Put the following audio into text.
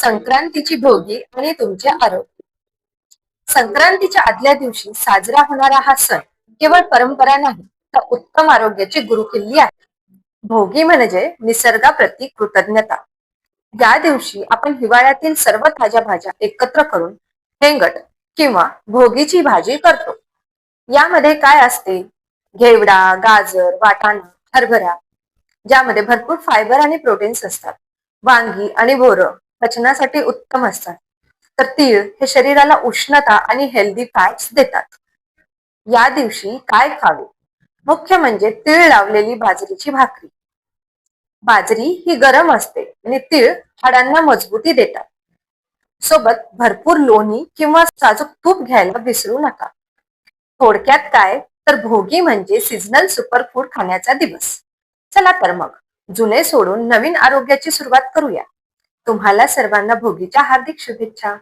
संक्रांतीची भोगी आणि तुमचे आरोग्य. संक्रांतीच्या आदल्या दिवशी साजरा होणारा हा सण केवळ परंपरा नाही, तर उत्तम आरोग्याची गुरुकिल्ली आहे. भोगी म्हणजे निसर्गाप्रती कृतज्ञता. या दिवशी आपण हिवाळ्यातील सर्व ताज्या भाज्या एकत्र करून हेंगट किंवा भोगीची भाजी करतो. यामध्ये काय असते? घेवडा, गाजर, वाटाणा, हरभरा, ज्यामध्ये भरपूर फायबर आणि प्रोटीन्स असतात. वांगी आणि बोरं पचनासाठी उत्तम असतात. तर तीळ हे शरीराला उष्णता आणि हेल्दी फॅट्स देतात. या दिवशी काय खावे? मुख्य म्हणजे तीळ लावलेली बाजरीची भाकरी. बाजरी ही गरम असते आणि तीळ हाडांना मजबूती देतात. सोबत भरपूर लोणी किंवा साजूक तूप घ्यायला विसरू नका. थोडक्यात काय, तर भोगी म्हणजे सीझनल सुपरफूड खाण्याचा दिवस. चला तर मग जुने सोडून नवीन आरोग्याची सुरुवात करूया. तुम्हाला सर्वांना भोगीच्या हार्दिक शुभेच्छा.